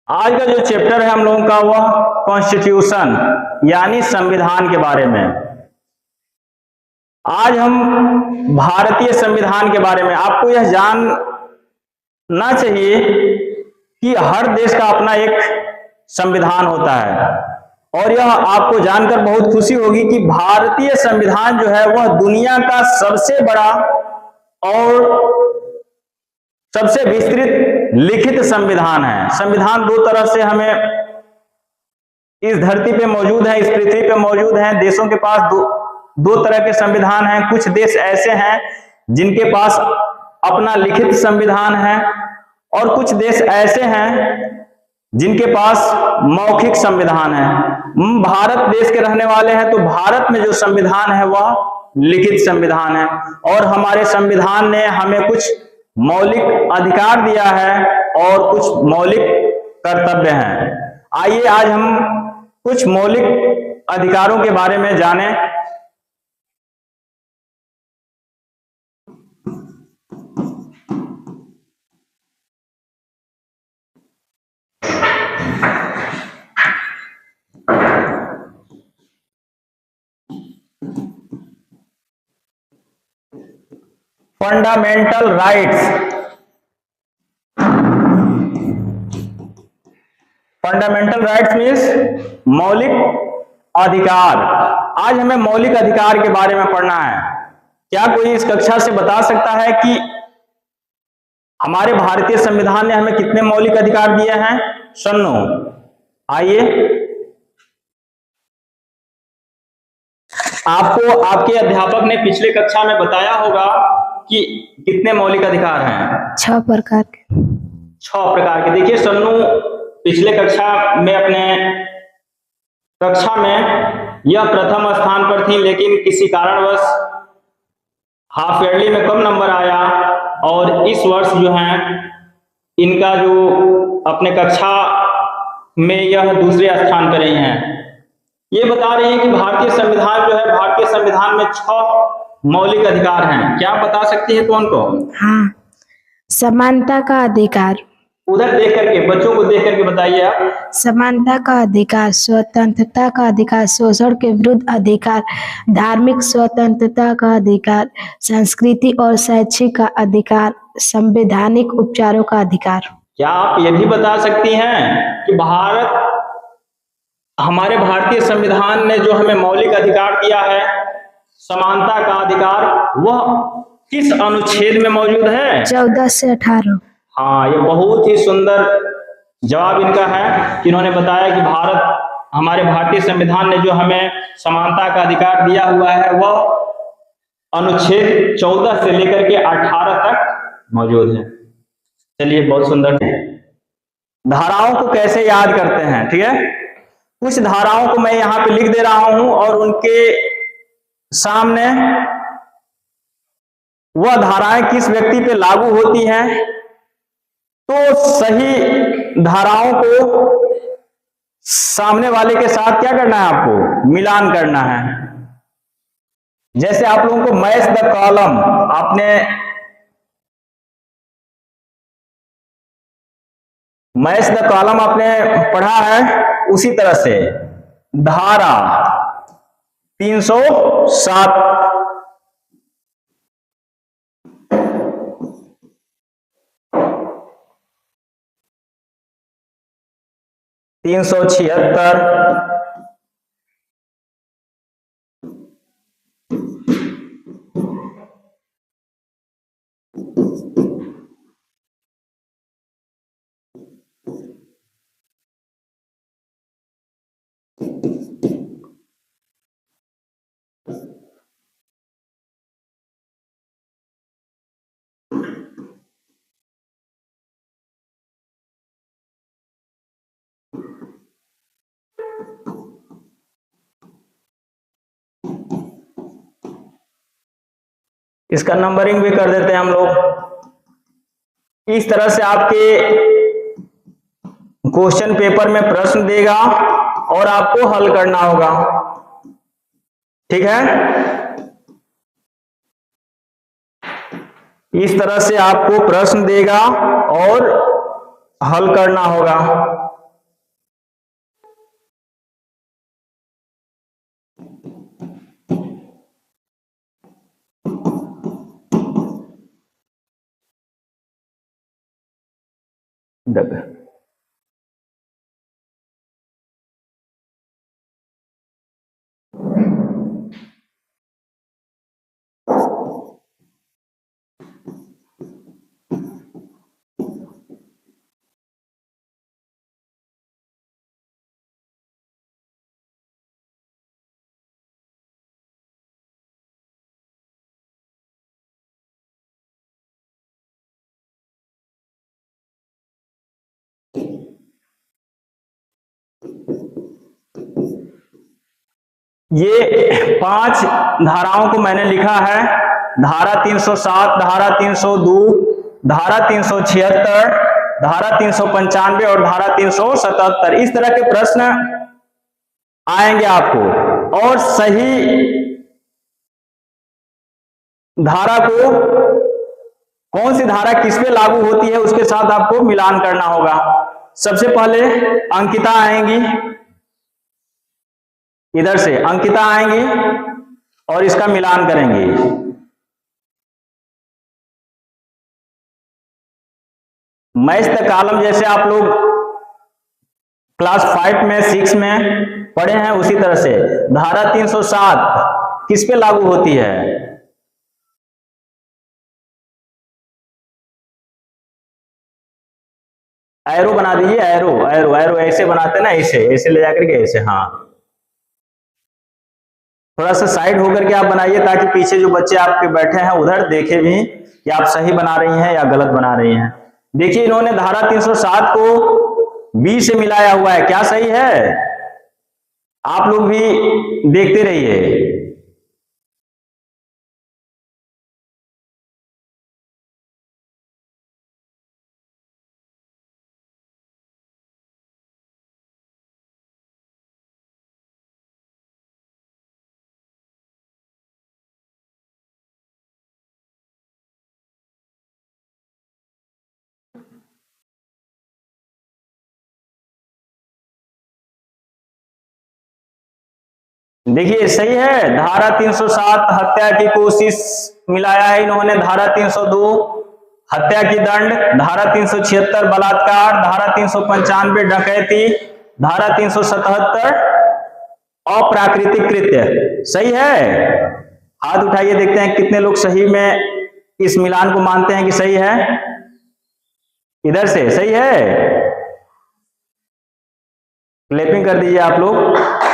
आज का जो चैप्टर है हम लोगों का वह कॉन्स्टिट्यूशन यानी संविधान के बारे में। आज हम भारतीय संविधान के बारे में, आपको यह जानना चाहिए कि हर देश का अपना एक संविधान होता है और यह आपको जानकर बहुत खुशी होगी कि भारतीय संविधान जो है वह दुनिया का सबसे बड़ा और सबसे विस्तृत लिखित संविधान है। संविधान दो तरह से हमें इस धरती पे मौजूद है, इस पृथ्वी पे मौजूद है। देशों के पास दो तरह के संविधान हैं। कुछ देश ऐसे हैं जिनके पास अपना लिखित संविधान है और कुछ देश ऐसे हैं जिनके पास मौखिक संविधान है। भारत देश के रहने वाले हैं तो भारत में जो संविधान है वह लिखित संविधान है और हमारे संविधान ने हमें कुछ मौलिक अधिकार दिया है और कुछ मौलिक कर्तव्य हैं। आइए आज हम कुछ मौलिक अधिकारों के बारे में जानें। Fundamental rights. Fundamental rights means मौलिक अधिकार। आज हमें मौलिक अधिकार के बारे में पढ़ना है। क्या कोई इस कक्षा से बता सकता है कि हमारे भारतीय संविधान ने हमें कितने मौलिक अधिकार दिए हैं? सुनो, आइए आपको आपके अध्यापक ने पिछले कक्षा में बताया होगा कि कितने मौलिक अधिकार हैं। 6 प्रकार के। 6 प्रकार के। देखिए सन्नू पिछले कक्षा में अपने कक्षा में यह प्रथम स्थान पर थी, लेकिन किसी कारणवश हाफ ईयरली में कम नंबर आया और इस वर्ष जो है इनका जो अपने कक्षा में यह दूसरे स्थान पर रही हैं। ये बता रही है कि भारतीय संविधान जो है, भारतीय संविधान में 6 मौलिक अधिकार हैं। क्या आप बता सकती है कौन कौन? हाँ, समानता का अधिकार। उधर देख करके, बच्चों को देख करके बताइए आप। समानता का अधिकार, स्वतंत्रता का अधिकार, शोषण के विरुद्ध अधिकार, धार्मिक स्वतंत्रता का अधिकार, संस्कृति और शैक्षिक का अधिकार, संवैधानिक उपचारों का अधिकार। क्या आप ये भी बता सकती हैं कि हमारे भारतीय संविधान ने जो हमें मौलिक अधिकार दिया है, समानता का अधिकार, वह किस अनुच्छेद में मौजूद है? 14 से 18। हाँ, ये बहुत ही सुंदर जवाब इनका है कि इन्होंने बताया कि हमारे भारतीय संविधान ने जो हमें समानता का अधिकार दिया हुआ है वह अनुच्छेद 14 से लेकर के 18 तक मौजूद है। चलिए, बहुत सुंदर। धाराओं को कैसे याद करते हैं? ठीक है, कुछ धाराओं को मैं यहां पे लिख दे रहा हूं और उनके सामने वह धाराएं किस व्यक्ति पे लागू होती हैं, तो सही धाराओं को सामने वाले के साथ क्या करना है? आपको मिलान करना है। जैसे आप लोगों को मैच द कॉलम आपने पढ़ा है, उसी तरह से धारा 307, तीन सौ 76, इसका नंबरिंग भी कर देते हैं हम लोग। इस तरह से आपके क्वेश्चन पेपर में प्रश्न देगा और आपको हल करना होगा। ठीक है, इस तरह से आपको प्रश्न देगा और हल करना होगा। ये 5 धाराओं को मैंने लिखा है, धारा 307, धारा 302, धारा 376, धारा 395 और धारा 377। इस तरह के प्रश्न आएंगे आपको, और सही धारा को, कौन सी धारा किस पे लागू होती है, उसके साथ आपको मिलान करना होगा। सबसे पहले अंकिता आएंगी, इधर से अंकिता आएंगी और इसका मिलान करेंगे। मैच द कॉलम जैसे आप लोग क्लास 5 में 6 में पढ़े हैं, उसी तरह से धारा 307 किस पे लागू होती है? एरो बना दीजिए, एरो एरो एरो ऐसे बनाते ना, ऐसे ऐसे ले जाकर के ऐसे, हाँ थोड़ा सा साइड होकर के आप बनाइए, ताकि पीछे जो बच्चे आपके बैठे हैं उधर देखे भी कि आप सही बना रही हैं या गलत बना रही हैं। देखिए इन्होंने धारा 307 को बी से मिलाया हुआ है, क्या सही है? आप लोग भी देखते रहिए। देखिए सही है, धारा 307 हत्या की कोशिश मिलाया है इन्होंने, धारा 302 हत्या की दंड, धारा 376 बलात्कार, धारा 395 डकैती, धारा 377 अप्राकृतिक कृत्य। सही है? हाथ उठाइए, देखते हैं कितने लोग सही में इस मिलान को मानते हैं कि सही है। इधर से सही है, क्लैपिंग कर दीजिए आप लोग।